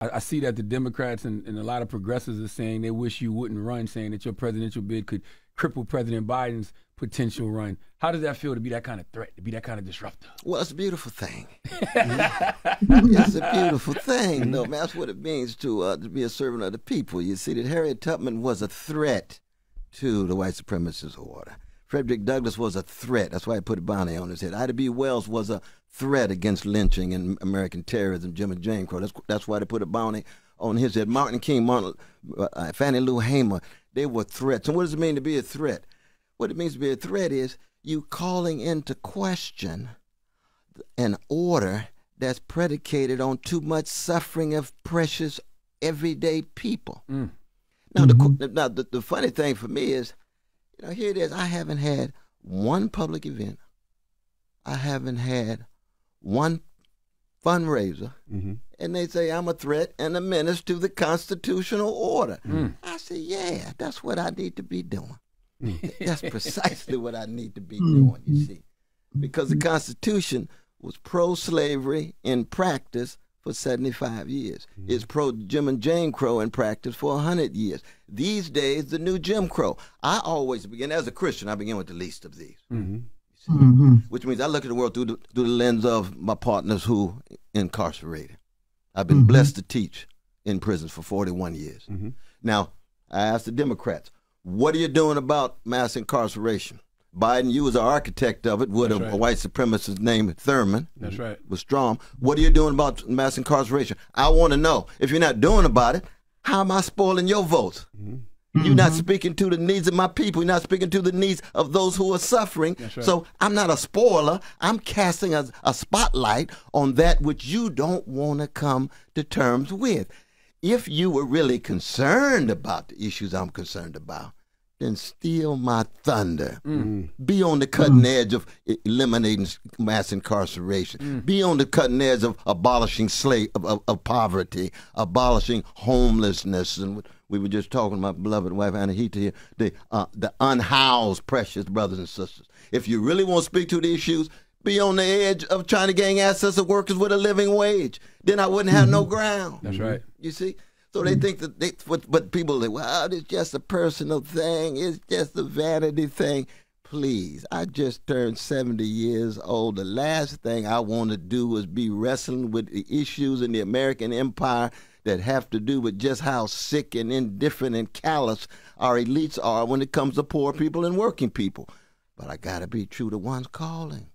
I see that the Democrats and a lot of progressives are saying they wish you wouldn't run, saying that your presidential bid could cripple President Biden's potential run. How does that feel to be that kind of threat, to be that kind of disruptor? Well, it's a beautiful thing. It's a beautiful thing, though. Man, that's what it means to be a servant of the people. You see that Harriet Tubman was a threat to the white supremacist order. Frederick Douglass was a threat. That's why he put a bounty on his head. Ida B. Wells was a threat against lynching and American terrorism, Jim and Jane Crow. That's why they put a bounty on his head. Martin King, Fannie Lou Hamer, they were threats. And what does it mean to be a threat? What it means to be a threat is you calling into question an order that's predicated on too much suffering of precious everyday people. Now, the funny thing for me is, here it is. I haven't had one public event. I haven't had one fundraiser. And they say I'm a threat and a menace to the constitutional order. I say, yeah, that's what I need to be doing. That's precisely what I need to be doing, you see. Because the Constitution was pro-slavery in practice for 75 years. It's pro-Jim and Jane Crow in practice for 100 years. These days, the new Jim Crow. I always begin, as a Christian, I begin with the least of these. Which means I look at the world through the lens of my partners who incarcerated. I've been blessed to teach in prisons for 41 years. Now, I asked the Democrats, what are you doing about mass incarceration? Biden, you was an architect of it with a white supremacist named Thurman. That's right. Was strong. What are you doing about mass incarceration? I want to know. If you're not doing about it, how am I spoiling your votes? You're not speaking to the needs of my people. You're not speaking to the needs of those who are suffering. Right. So I'm not a spoiler. I'm casting a spotlight on that which you don't want to come to terms with. If you were really concerned about the issues I'm concerned about, then steal my thunder. Be on the cutting edge of eliminating mass incarceration. Be on the cutting edge of abolishing of poverty, abolishing homelessness. And we were just talking about my beloved wife Anahita here, the unhoused precious brothers and sisters. If you really want to speak to the issues, be on the edge of trying to gain access of workers with a living wage. Then I wouldn't have no ground. That's right. You see? So they think that but people say, well, it's just a personal thing. It's just a vanity thing. Please, I just turned 70 years old. The last thing I want to do is be wrestling with the issues in the American empire that have to do with just how sick and indifferent and callous our elites are when it comes to poor people and working people. But I got to be true to one's calling.